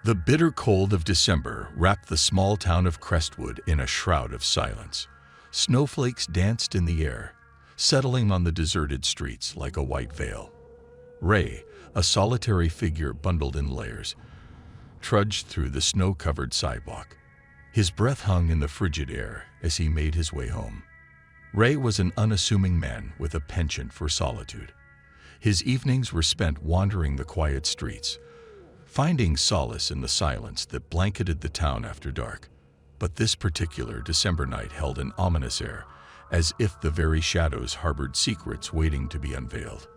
The bitter cold of December wrapped the small town of Crestwood in a shroud of silence. Snowflakes danced in the air, settling on the deserted streets like a white veil. Ray, a solitary figure bundled in layers, trudged through the snow-covered sidewalk. His breath hung in the frigid air as he made his way home. Ray was an unassuming man with a penchant for solitude. His evenings were spent wandering the quiet streets, finding solace in the silence that blanketed the town after dark. But this particular December night held an ominous air, as if the very shadows harbored secrets waiting to be unveiled.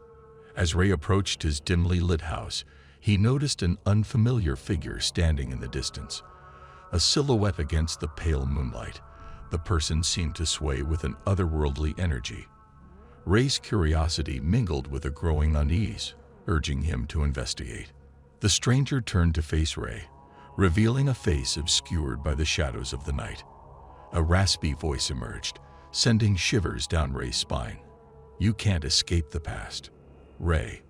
As Ray approached his dimly lit house, he noticed an unfamiliar figure standing in the distance. A silhouette against the pale moonlight, the person seemed to sway with an otherworldly energy. Ray's curiosity mingled with a growing unease, urging him to investigate. The stranger turned to face Ray, revealing a face obscured by the shadows of the night. A raspy voice emerged, sending shivers down Ray's spine. "You can't escape the past, Ray."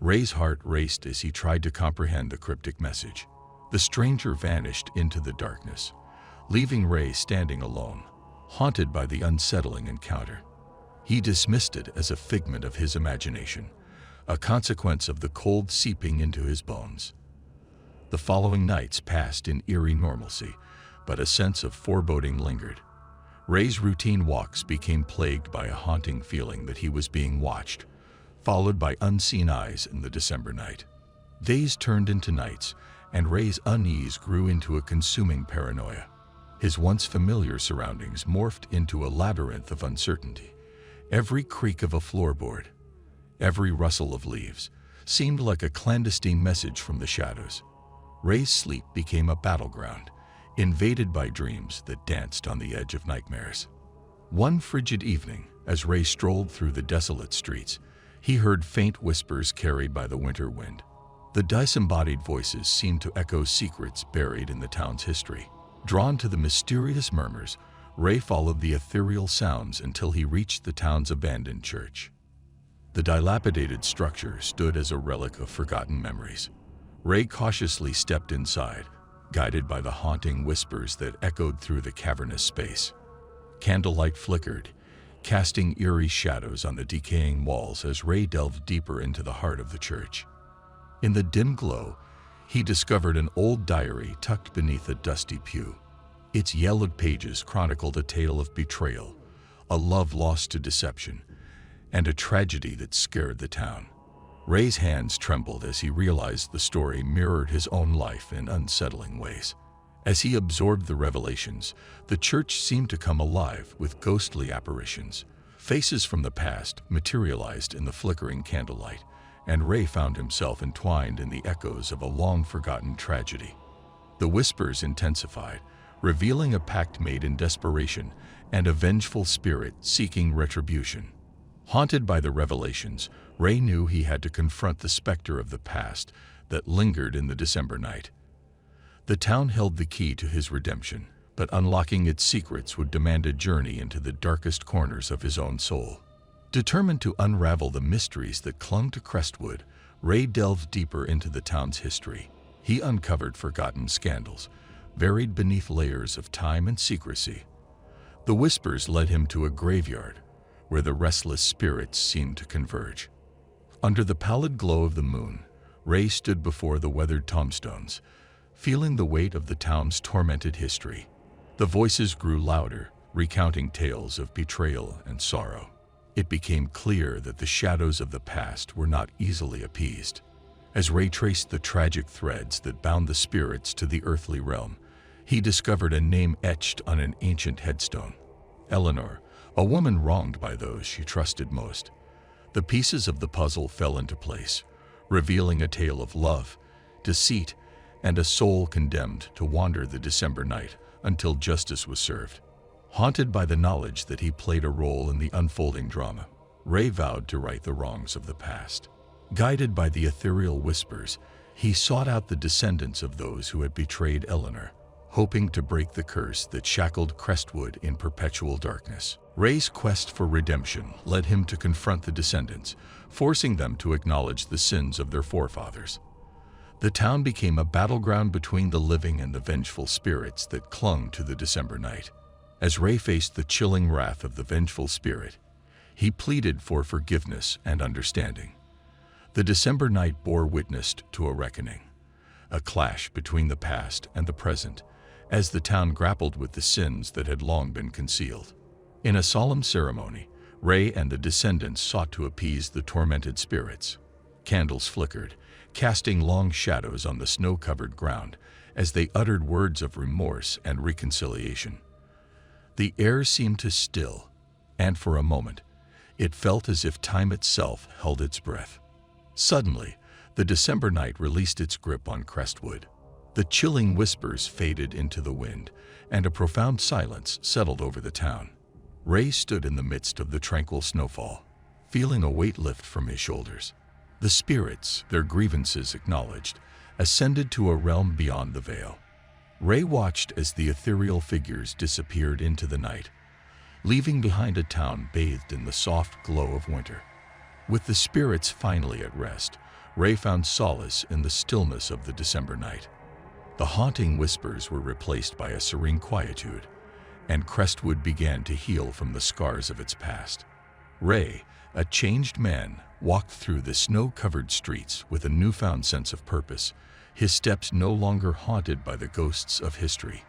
Ray's heart raced as he tried to comprehend the cryptic message. The stranger vanished into the darkness, leaving Ray standing alone, haunted by the unsettling encounter. He dismissed it as a figment of his imagination, a consequence of the cold seeping into his bones. The following nights passed in eerie normalcy, but a sense of foreboding lingered. Ray's routine walks became plagued by a haunting feeling that he was being watched, followed by unseen eyes in the December night. Days turned into nights, and Ray's unease grew into a consuming paranoia. His once familiar surroundings morphed into a labyrinth of uncertainty. Every creak of a floorboard, every rustle of leaves, seemed like a clandestine message from the shadows. Ray's sleep became a battleground, invaded by dreams that danced on the edge of nightmares. One frigid evening, as Ray strolled through the desolate streets, he heard faint whispers carried by the winter wind. The disembodied voices seemed to echo secrets buried in the town's history. Drawn to the mysterious murmurs, Ray followed the ethereal sounds until he reached the town's abandoned church. The dilapidated structure stood as a relic of forgotten memories. Ray cautiously stepped inside, guided by the haunting whispers that echoed through the cavernous space. Candlelight flickered, casting eerie shadows on the decaying walls as Ray delved deeper into the heart of the church. In the dim glow, he discovered an old diary tucked beneath a dusty pew. Its yellowed pages chronicled a tale of betrayal, a love lost to deception, and a tragedy that scared the town. Ray's hands trembled as he realized the story mirrored his own life in unsettling ways. As he absorbed the revelations, the church seemed to come alive with ghostly apparitions. Faces from the past materialized in the flickering candlelight, and Ray found himself entwined in the echoes of a long-forgotten tragedy. The whispers intensified, revealing a pact made in desperation and a vengeful spirit seeking retribution. Haunted by the revelations, Ray knew he had to confront the specter of the past that lingered in the December night. The town held the key to his redemption, but unlocking its secrets would demand a journey into the darkest corners of his own soul. Determined to unravel the mysteries that clung to Crestwood, Ray delved deeper into the town's history. He uncovered forgotten scandals, buried beneath layers of time and secrecy. The whispers led him to a graveyard, where the restless spirits seemed to converge. Under the pallid glow of the moon, Ray stood before the weathered tombstones, feeling the weight of the town's tormented history. The voices grew louder, recounting tales of betrayal and sorrow. It became clear that the shadows of the past were not easily appeased. As Ray traced the tragic threads that bound the spirits to the earthly realm, he discovered a name etched on an ancient headstone. Eleanor, a woman wronged by those she trusted most. The pieces of the puzzle fell into place, revealing a tale of love, deceit, and a soul condemned to wander the December night until justice was served. Haunted by the knowledge that he played a role in the unfolding drama, Ray vowed to right the wrongs of the past. Guided by the ethereal whispers, he sought out the descendants of those who had betrayed Eleanor, hoping to break the curse that shackled Crestwood in perpetual darkness. Ray's quest for redemption led him to confront the descendants, forcing them to acknowledge the sins of their forefathers. The town became a battleground between the living and the vengeful spirits that clung to the December night. As Ray faced the chilling wrath of the vengeful spirit, he pleaded for forgiveness and understanding. The December night bore witness to a reckoning, a clash between the past and the present, as the town grappled with the sins that had long been concealed. In a solemn ceremony, Ray and the descendants sought to appease the tormented spirits. Candles flickered, casting long shadows on the snow-covered ground as they uttered words of remorse and reconciliation. The air seemed to still, and for a moment, it felt as if time itself held its breath. Suddenly, the December night released its grip on Crestwood. The chilling whispers faded into the wind, and a profound silence settled over the town. Ray stood in the midst of the tranquil snowfall, feeling a weight lift from his shoulders. The spirits, their grievances acknowledged, ascended to a realm beyond the veil. Ray watched as the ethereal figures disappeared into the night, leaving behind a town bathed in the soft glow of winter. With the spirits finally at rest, Ray found solace in the stillness of the December night. The haunting whispers were replaced by a serene quietude, and Crestwood began to heal from the scars of its past. Ray, a changed man, walked through the snow-covered streets with a newfound sense of purpose, his steps no longer haunted by the ghosts of history.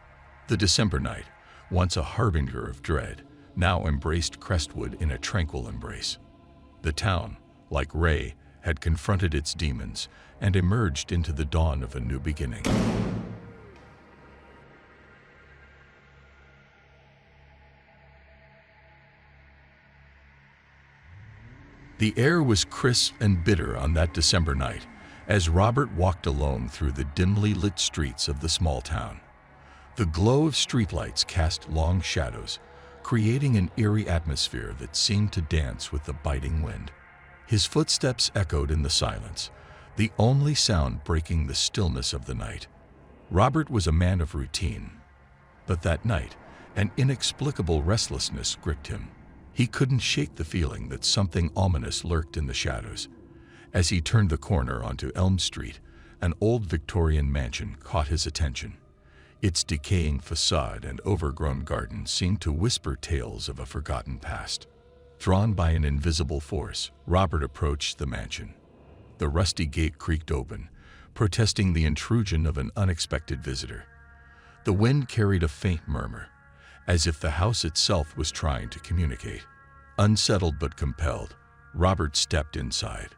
The December night, once a harbinger of dread, now embraced Crestwood in a tranquil embrace. The town, like Ray, had confronted its demons and emerged into the dawn of a new beginning. The air was crisp and bitter on that December night as Robert walked alone through the dimly lit streets of the small town. The glow of streetlights cast long shadows, creating an eerie atmosphere that seemed to dance with the biting wind. His footsteps echoed in the silence, the only sound breaking the stillness of the night. Robert was a man of routine, but that night, an inexplicable restlessness gripped him. He couldn't shake the feeling that something ominous lurked in the shadows. As he turned the corner onto Elm Street, an old Victorian mansion caught his attention. Its decaying facade and overgrown garden seemed to whisper tales of a forgotten past. Drawn by an invisible force, Robert approached the mansion. The rusty gate creaked open, protesting the intrusion of an unexpected visitor. The wind carried a faint murmur, as if the house itself was trying to communicate. Unsettled but compelled, Robert stepped inside.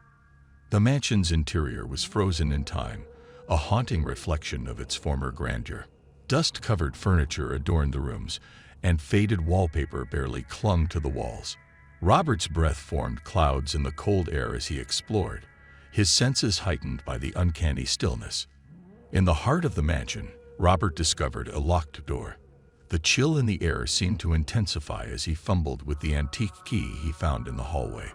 The mansion's interior was frozen in time, a haunting reflection of its former grandeur. Dust-covered furniture adorned the rooms, and faded wallpaper barely clung to the walls. Robert's breath formed clouds in the cold air as he explored, his senses heightened by the uncanny stillness. In the heart of the mansion, Robert discovered a locked door. The chill in the air seemed to intensify as he fumbled with the antique key he found in the hallway.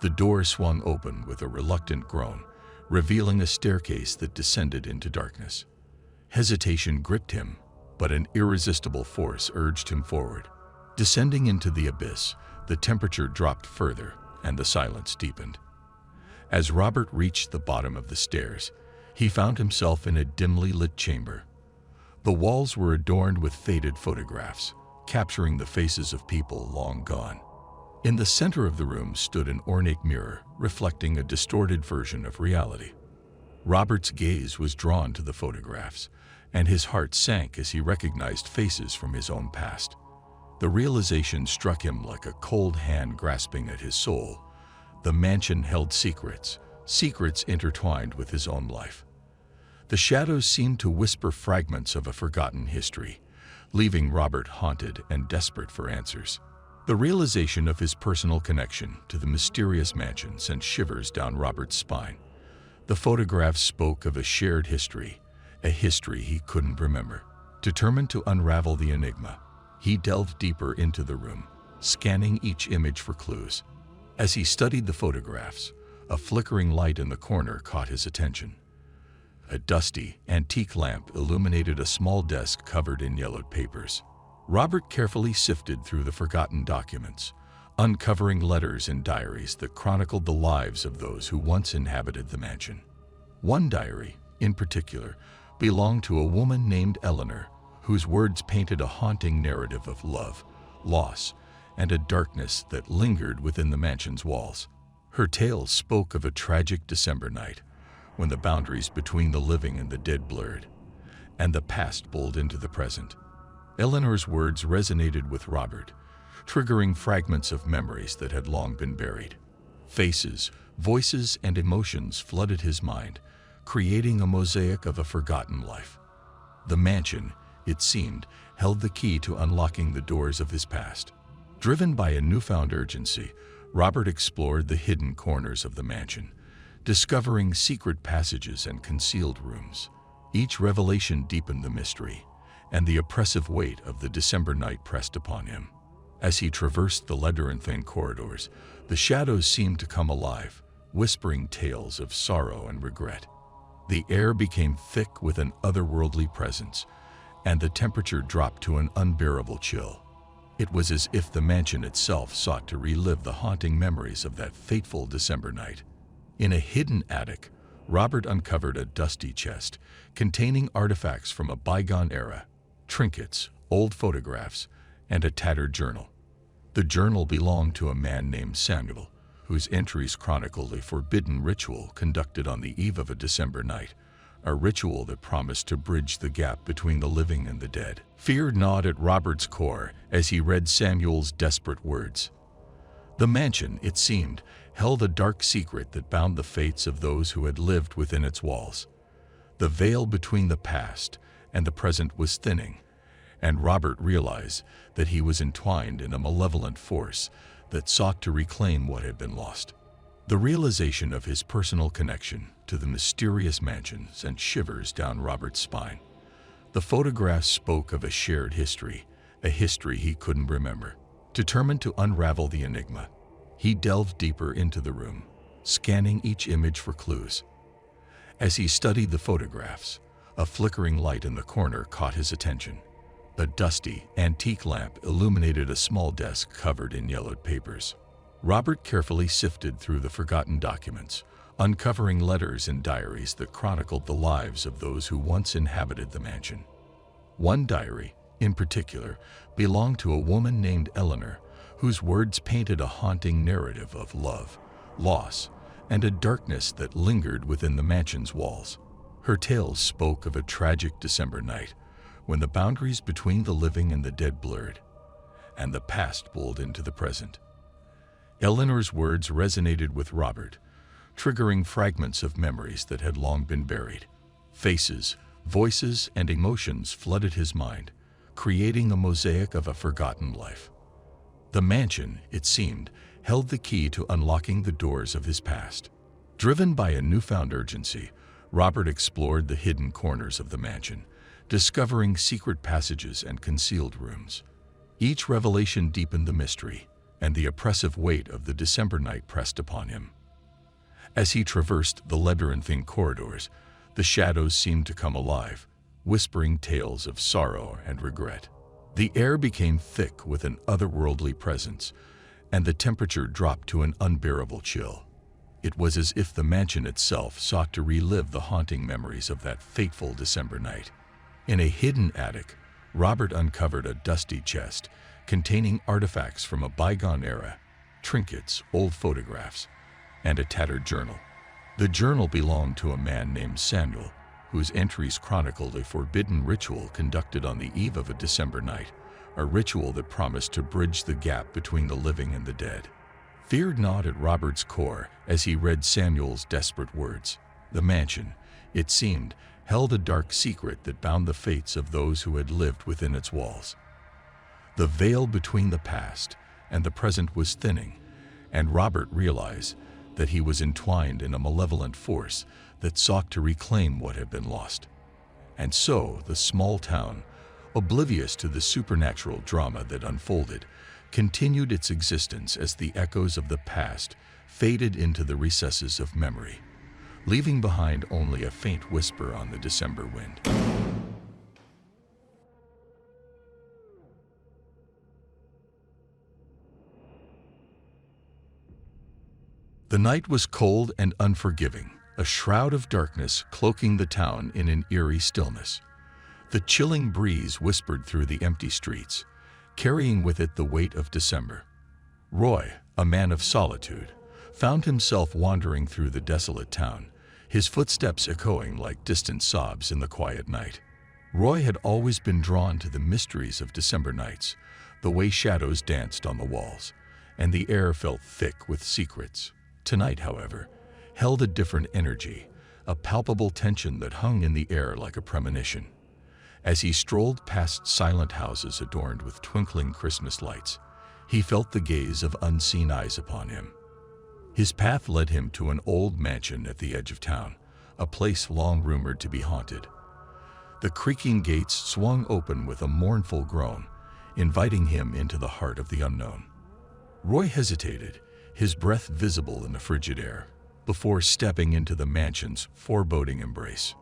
The door swung open with a reluctant groan, revealing a staircase that descended into darkness. Hesitation gripped him, but an irresistible force urged him forward. Descending into the abyss, the temperature dropped further and the silence deepened. As Robert reached the bottom of the stairs, he found himself in a dimly lit chamber. The walls were adorned with faded photographs, capturing the faces of people long gone. In the center of the room stood an ornate mirror, reflecting a distorted version of reality. Robert's gaze was drawn to the photographs, and his heart sank as he recognized faces from his own past. The realization struck him like a cold hand grasping at his soul. The mansion held secrets, secrets intertwined with his own life. The shadows seemed to whisper fragments of a forgotten history, leaving Robert haunted and desperate for answers. The realization of his personal connection to the mysterious mansion sent shivers down Robert's spine. The photographs spoke of a shared history, a history he couldn't remember. Determined to unravel the enigma, he delved deeper into the room, scanning each image for clues. As he studied the photographs, a flickering light in the corner caught his attention. A dusty, antique lamp illuminated a small desk covered in yellowed papers. Robert carefully sifted through the forgotten documents, uncovering letters and diaries that chronicled the lives of those who once inhabited the mansion. One diary, in particular, belonged to a woman named Eleanor, whose words painted a haunting narrative of love, loss, and a darkness that lingered within the mansion's walls. Her tale spoke of a tragic December night, when the boundaries between the living and the dead blurred, and the past bowled into the present. Eleanor's words resonated with Robert, triggering fragments of memories that had long been buried. Faces, voices, and emotions flooded his mind, creating a mosaic of a forgotten life. The mansion, it seemed, held the key to unlocking the doors of his past. Driven by a newfound urgency, Robert explored the hidden corners of the mansion, discovering secret passages and concealed rooms. Each revelation deepened the mystery, and the oppressive weight of the December night pressed upon him. As he traversed the labyrinthine corridors, the shadows seemed to come alive, whispering tales of sorrow and regret. The air became thick with an otherworldly presence, and the temperature dropped to an unbearable chill. It was as if the mansion itself sought to relive the haunting memories of that fateful December night. In a hidden attic, Robert uncovered a dusty chest containing artifacts from a bygone era, trinkets, old photographs, and a tattered journal. The journal belonged to a man named Samuel, whose entries chronicled a forbidden ritual conducted on the eve of a December night, a ritual that promised to bridge the gap between the living and the dead. Fear gnawed at Robert's core as he read Samuel's desperate words. The mansion, it seemed, held a dark secret that bound the fates of those who had lived within its walls. The veil between the past and the present was thinning, and Robert realized that he was entwined in a malevolent force that sought to reclaim what had been lost. The realization of his personal connection to the mysterious mansion sent shivers down Robert's spine. The photographs spoke of a shared history, a history he couldn't remember. Determined to unravel the enigma, he delved deeper into the room, scanning each image for clues. As he studied the photographs, a flickering light in the corner caught his attention. A dusty, antique lamp illuminated a small desk covered in yellowed papers. Robert carefully sifted through the forgotten documents, uncovering letters and diaries that chronicled the lives of those who once inhabited the mansion. One diary, in particular, belonged to a woman named Eleanor, whose words painted a haunting narrative of love, loss, and a darkness that lingered within the mansion's walls. Her tales spoke of a tragic December night, when the boundaries between the living and the dead blurred, and the past bowled into the present. Eleanor's words resonated with Robert, triggering fragments of memories that had long been buried. Faces, voices, and emotions flooded his mind, creating a mosaic of a forgotten life. The mansion, it seemed, held the key to unlocking the doors of his past. Driven by a newfound urgency, Robert explored the hidden corners of the mansion, discovering secret passages and concealed rooms. Each revelation deepened the mystery, and the oppressive weight of the December night pressed upon him. As he traversed the labyrinthine corridors, the shadows seemed to come alive, whispering tales of sorrow and regret. The air became thick with an otherworldly presence, and the temperature dropped to an unbearable chill. It was as if the mansion itself sought to relive the haunting memories of that fateful December night. In a hidden attic, Robert uncovered a dusty chest containing artifacts from a bygone era, trinkets, old photographs, and a tattered journal. The journal belonged to a man named Samuel, whose entries chronicled a forbidden ritual conducted on the eve of a December night, a ritual that promised to bridge the gap between the living and the dead. Fear gnawed at Robert's core as he read Samuel's desperate words. The mansion, it seemed, held a dark secret that bound the fates of those who had lived within its walls. The veil between the past and the present was thinning, and Robert realized that he was entwined in a malevolent force that sought to reclaim what had been lost. And so the small town, oblivious to the supernatural drama that unfolded, continued its existence as the echoes of the past faded into the recesses of memory, leaving behind only a faint whisper on the December wind. The night was cold and unforgiving, a shroud of darkness cloaking the town in an eerie stillness. The chilling breeze whispered through the empty streets, carrying with it the weight of December. Roy, a man of solitude, found himself wandering through the desolate town, his footsteps echoing like distant sobs in the quiet night. Roy had always been drawn to the mysteries of December nights, the way shadows danced on the walls, and the air felt thick with secrets. Tonight, however, held a different energy, a palpable tension that hung in the air like a premonition. As he strolled past silent houses adorned with twinkling Christmas lights, he felt the gaze of unseen eyes upon him. His path led him to an old mansion at the edge of town, a place long rumored to be haunted. The creaking gates swung open with a mournful groan, inviting him into the heart of the unknown. Roy hesitated, his breath visible in the frigid air, before stepping into the mansion's foreboding embrace.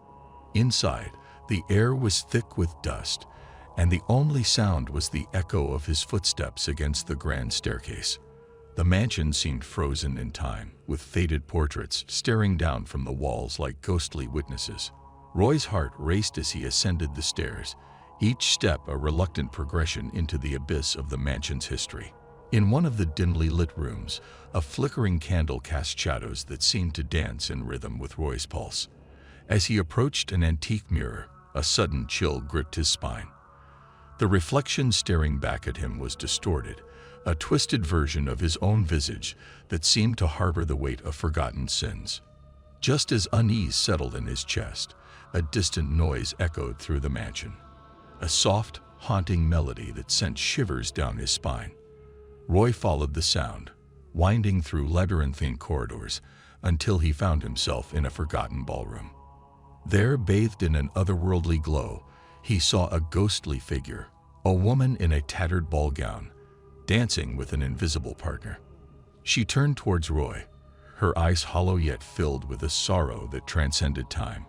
Inside, the air was thick with dust, and the only sound was the echo of his footsteps against the grand staircase. The mansion seemed frozen in time, with faded portraits staring down from the walls like ghostly witnesses. Roy's heart raced as he ascended the stairs, each step a reluctant progression into the abyss of the mansion's history. In one of the dimly lit rooms, a flickering candle cast shadows that seemed to dance in rhythm with Roy's pulse. As he approached an antique mirror, a sudden chill gripped his spine. The reflection staring back at him was distorted, a twisted version of his own visage that seemed to harbor the weight of forgotten sins. Just as unease settled in his chest, a distant noise echoed through the mansion, a soft, haunting melody that sent shivers down his spine. Roy followed the sound, winding through labyrinthine corridors until he found himself in a forgotten ballroom. There, bathed in an otherworldly glow, he saw a ghostly figure, a woman in a tattered ball gown, dancing with an invisible partner. She turned towards Roy, her eyes hollow yet filled with a sorrow that transcended time.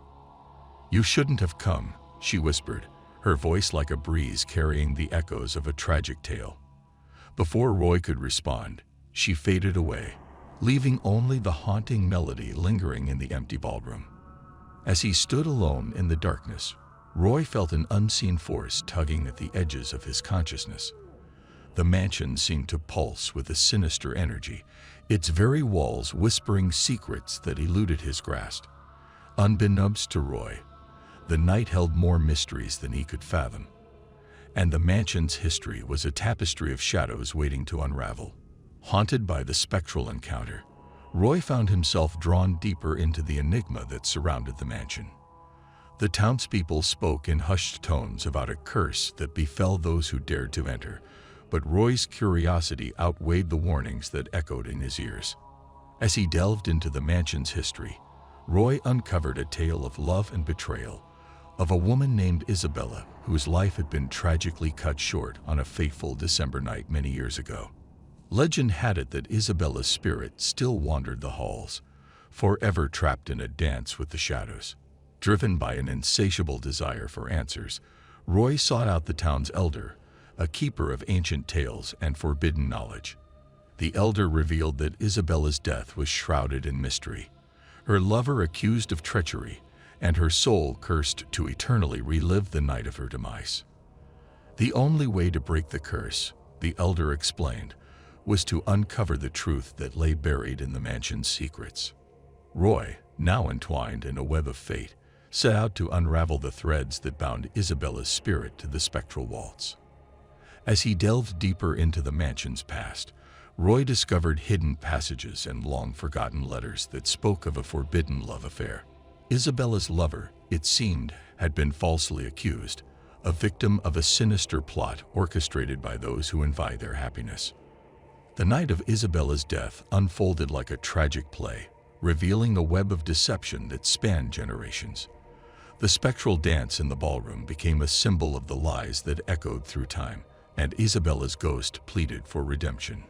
"You shouldn't have come," she whispered, her voice like a breeze carrying the echoes of a tragic tale. Before Roy could respond, she faded away, leaving only the haunting melody lingering in the empty ballroom. As he stood alone in the darkness, Roy felt an unseen force tugging at the edges of his consciousness. The mansion seemed to pulse with a sinister energy, its very walls whispering secrets that eluded his grasp. Unbeknownst to Roy, the night held more mysteries than he could fathom, and the mansion's history was a tapestry of shadows waiting to unravel. Haunted by the spectral encounter, Roy found himself drawn deeper into the enigma that surrounded the mansion. The townspeople spoke in hushed tones about a curse that befell those who dared to enter, but Roy's curiosity outweighed the warnings that echoed in his ears. As he delved into the mansion's history, Roy uncovered a tale of love and betrayal, of a woman named Isabella whose life had been tragically cut short on a fateful December night many years ago. Legend had it that Isabella's spirit still wandered the halls, forever trapped in a dance with the shadows. Driven by an insatiable desire for answers, Roy sought out the town's elder, a keeper of ancient tales and forbidden knowledge. The elder revealed that Isabella's death was shrouded in mystery, her lover accused of treachery, and her soul cursed to eternally relive the night of her demise. The only way to break the curse, the elder explained, was to uncover the truth that lay buried in the mansion's secrets. Roy, now entwined in a web of fate, set out to unravel the threads that bound Isabella's spirit to the spectral waltz. As he delved deeper into the mansion's past, Roy discovered hidden passages and long-forgotten letters that spoke of a forbidden love affair. Isabella's lover, it seemed, had been falsely accused, a victim of a sinister plot orchestrated by those who envied their happiness. The night of Isabella's death unfolded like a tragic play, revealing a web of deception that spanned generations. The spectral dance in the ballroom became a symbol of the lies that echoed through time, and Isabella's ghost pleaded for redemption.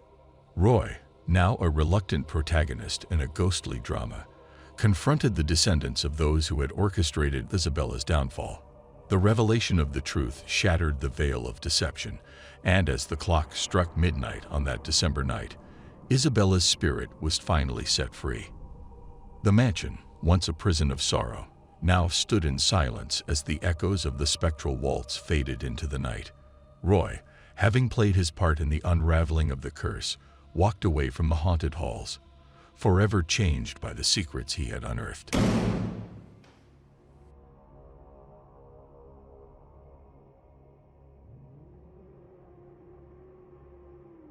Roy, now a reluctant protagonist in a ghostly drama, confronted the descendants of those who had orchestrated Isabella's downfall. The revelation of the truth shattered the veil of deception, and as the clock struck midnight on that December night, Isabella's spirit was finally set free. The mansion, once a prison of sorrow, now stood in silence as the echoes of the spectral waltz faded into the night. Roy, having played his part in the unraveling of the curse, walked away from the haunted halls, forever changed by the secrets he had unearthed.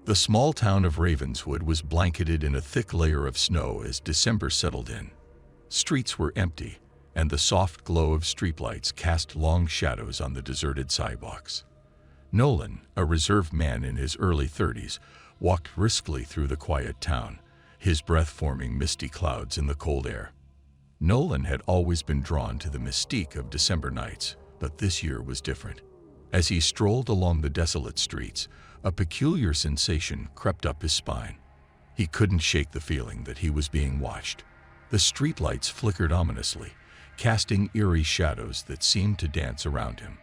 The small town of Ravenswood was blanketed in a thick layer of snow as December settled in. Streets were empty, and the soft glow of streetlights cast long shadows on the deserted sidewalks. Nolan, a reserved man in his early 30s, walked briskly through the quiet town, his breath forming misty clouds in the cold air. Nolan had always been drawn to the mystique of December nights, but this year was different. As he strolled along the desolate streets, a peculiar sensation crept up his spine. He couldn't shake the feeling that he was being watched. The streetlights flickered ominously, casting eerie shadows that seemed to dance around him.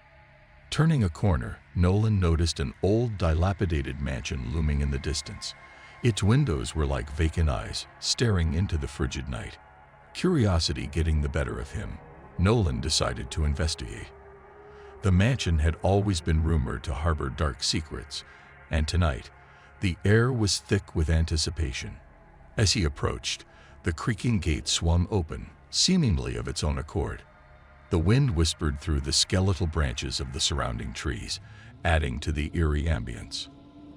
Turning a corner, Nolan noticed an old, dilapidated mansion looming in the distance. Its windows were like vacant eyes, staring into the frigid night. Curiosity getting the better of him, Nolan decided to investigate. The mansion had always been rumored to harbor dark secrets, and tonight, the air was thick with anticipation. As he approached, the creaking gate swung open, seemingly of its own accord. The wind whispered through the skeletal branches of the surrounding trees, adding to the eerie ambience.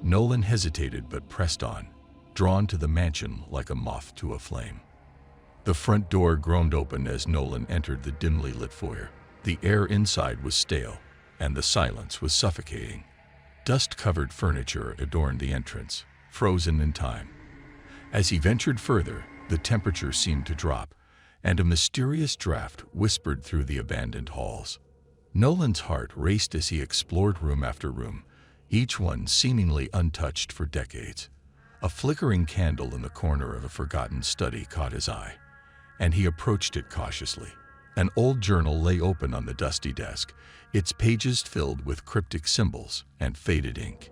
Nolan hesitated but pressed on, drawn to the mansion like a moth to a flame. The front door groaned open as Nolan entered the dimly lit foyer. The air inside was stale, and the silence was suffocating. Dust-covered furniture adorned the entrance, frozen in time. As he ventured further, the temperature seemed to drop, and a mysterious draft whispered through the abandoned halls. Nolan's heart raced as he explored room after room, each one seemingly untouched for decades. A flickering candle in the corner of a forgotten study caught his eye, and he approached it cautiously. An old journal lay open on the dusty desk, its pages filled with cryptic symbols and faded ink.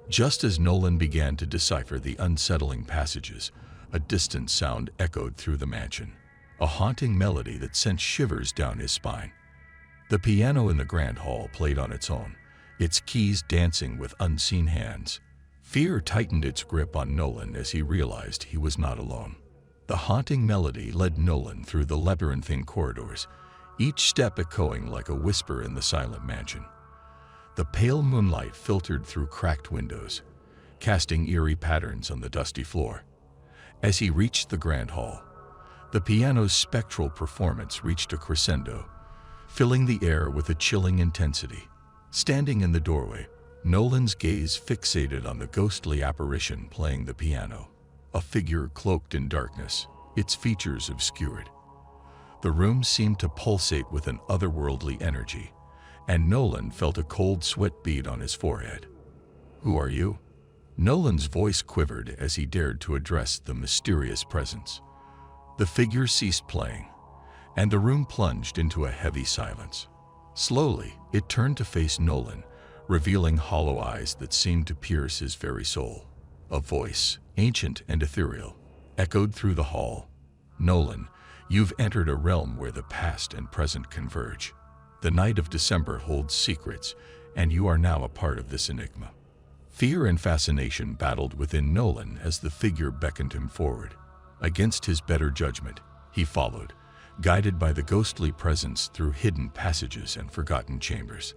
Just as Nolan began to decipher the unsettling passages, a distant sound echoed through the mansion, a haunting melody that sent shivers down his spine. The piano in the grand hall played on its own, its keys dancing with unseen hands. Fear tightened its grip on Nolan as he realized he was not alone. The haunting melody led Nolan through the labyrinthine corridors, each step echoing like a whisper in the silent mansion. The pale moonlight filtered through cracked windows, casting eerie patterns on the dusty floor. As he reached the grand hall, the piano's spectral performance reached a crescendo, filling the air with a chilling intensity. Standing in the doorway, Nolan's gaze fixated on the ghostly apparition playing the piano, a figure cloaked in darkness, its features obscured. The room seemed to pulsate with an otherworldly energy, and Nolan felt a cold sweat bead on his forehead. "Who are you?" Nolan's voice quivered as he dared to address the mysterious presence. The figure ceased playing, and the room plunged into a heavy silence. Slowly, it turned to face Nolan, revealing hollow eyes that seemed to pierce his very soul. A voice, ancient and ethereal, echoed through the hall. "Nolan, you've entered a realm where the past and present converge. The night of December holds secrets, and you are now a part of this enigma." Fear and fascination battled within Nolan as the figure beckoned him forward. Against his better judgment, he followed, guided by the ghostly presence through hidden passages and forgotten chambers.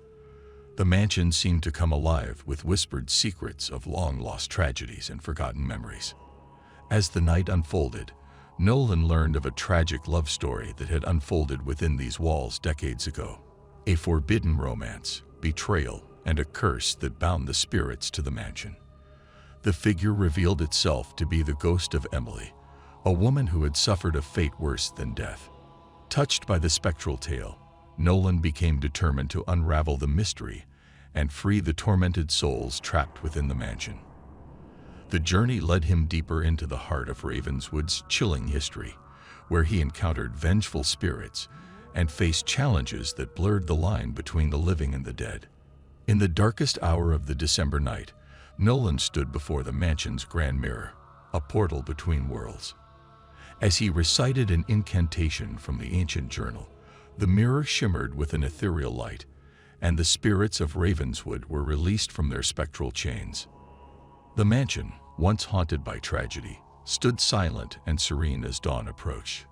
The mansion seemed to come alive with whispered secrets of long-lost tragedies and forgotten memories. As the night unfolded, Nolan learned of a tragic love story that had unfolded within these walls decades ago. A forbidden romance, betrayal, and a curse that bound the spirits to the mansion. The figure revealed itself to be the ghost of Emily, a woman who had suffered a fate worse than death. Touched by the spectral tale, Nolan became determined to unravel the mystery and free the tormented souls trapped within the mansion. The journey led him deeper into the heart of Ravenswood's chilling history, where he encountered vengeful spirits and faced challenges that blurred the line between the living and the dead. In the darkest hour of the December night, Nolan stood before the mansion's grand mirror, a portal between worlds. As he recited an incantation from the ancient journal, the mirror shimmered with an ethereal light, and the spirits of Ravenswood were released from their spectral chains. The mansion, once haunted by tragedy, stood silent and serene as dawn approached.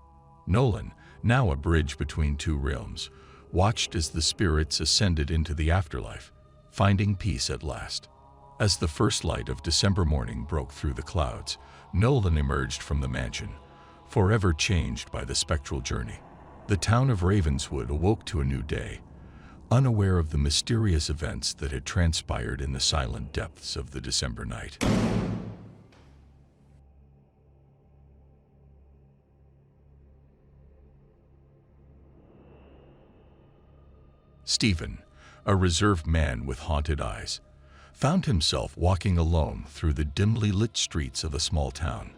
Nolan, now a bridge between two realms, watched as the spirits ascended into the afterlife, finding peace at last. As the first light of December morning broke through the clouds, Nolan emerged from the mansion, forever changed by the spectral journey. The town of Ravenswood awoke to a new day, unaware of the mysterious events that had transpired in the silent depths of the December night. Stephen, a reserved man with haunted eyes, found himself walking alone through the dimly lit streets of a small town.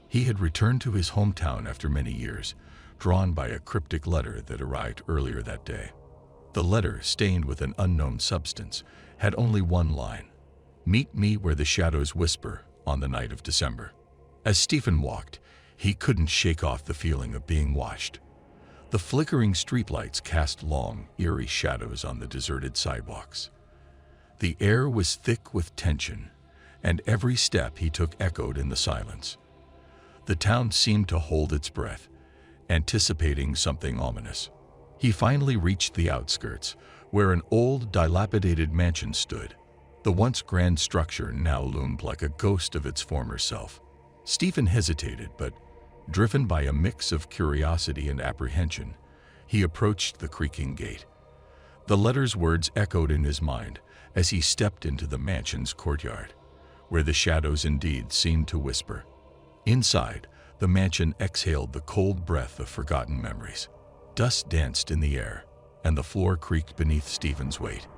He had returned to his hometown after many years, drawn by a cryptic letter that arrived earlier that day. The letter, stained with an unknown substance, had only one line: "Meet me where the shadows whisper on the night of December." As Stephen walked, he couldn't shake off the feeling of being watched. The flickering streetlights cast long, eerie shadows on the deserted sidewalks. The air was thick with tension, and every step he took echoed in the silence. The town seemed to hold its breath, anticipating something ominous. He finally reached the outskirts, where an old, dilapidated mansion stood. The once grand structure now loomed like a ghost of its former self. Stephen hesitated, but, driven by a mix of curiosity and apprehension, he approached the creaking gate. The letter's words echoed in his mind as he stepped into the mansion's courtyard, where the shadows indeed seemed to whisper. Inside, the mansion exhaled the cold breath of forgotten memories. Dust danced in the air, and the floor creaked beneath Stephen's weight.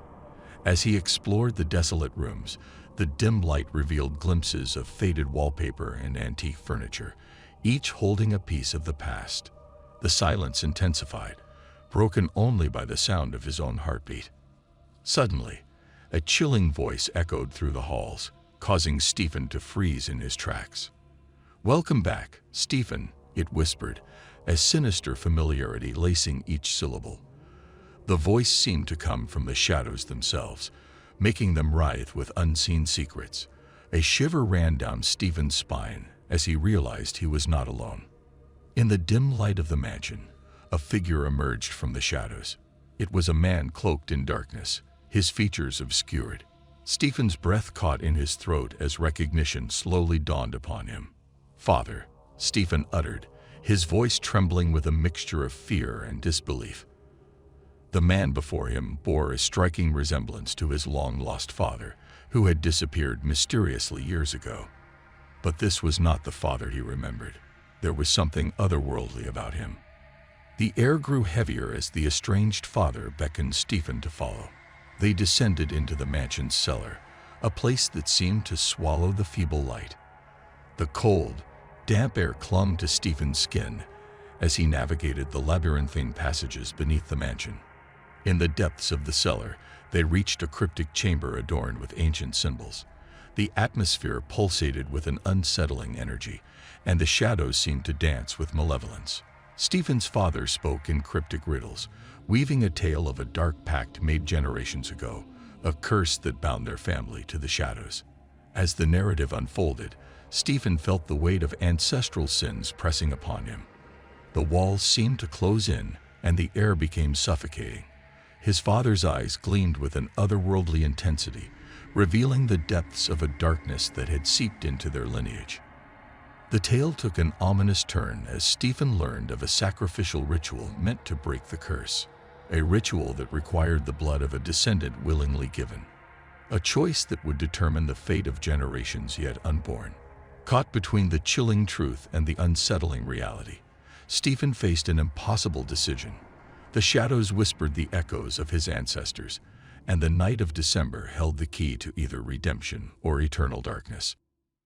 As he explored the desolate rooms, the dim light revealed glimpses of faded wallpaper and antique furniture, each holding a piece of the past. The silence intensified, broken only by the sound of his own heartbeat. Suddenly, a chilling voice echoed through the halls, causing Stephen to freeze in his tracks. "Welcome back, Stephen," it whispered, a sinister familiarity lacing each syllable. The voice seemed to come from the shadows themselves, making them writhe with unseen secrets. A shiver ran down Stephen's spine as he realized he was not alone. In the dim light of the mansion, a figure emerged from the shadows. It was a man cloaked in darkness, his features obscured. Stephen's breath caught in his throat as recognition slowly dawned upon him. "Father," Stephen uttered, his voice trembling with a mixture of fear and disbelief. The man before him bore a striking resemblance to his long-lost father, who had disappeared mysteriously years ago. But this was not the father he remembered. There was something otherworldly about him. The air grew heavier as the estranged father beckoned Stephen to follow. They descended into the mansion's cellar, a place that seemed to swallow the feeble light. The cold, damp air clung to Stephen's skin as he navigated the labyrinthine passages beneath the mansion. In the depths of the cellar, they reached a cryptic chamber adorned with ancient symbols. The atmosphere pulsated with an unsettling energy, and the shadows seemed to dance with malevolence. Stephen's father spoke in cryptic riddles, weaving a tale of a dark pact made generations ago, a curse that bound their family to the shadows. As the narrative unfolded, Stephen felt the weight of ancestral sins pressing upon him. The walls seemed to close in, and the air became suffocating. His father's eyes gleamed with an otherworldly intensity, revealing the depths of a darkness that had seeped into their lineage. The tale took an ominous turn as Stephen learned of a sacrificial ritual meant to break the curse, a ritual that required the blood of a descendant willingly given, a choice that would determine the fate of generations yet unborn. Caught between the chilling truth and the unsettling reality, Stephen faced an impossible decision. The shadows whispered the echoes of his ancestors, and the night of December held the key to either redemption or eternal darkness.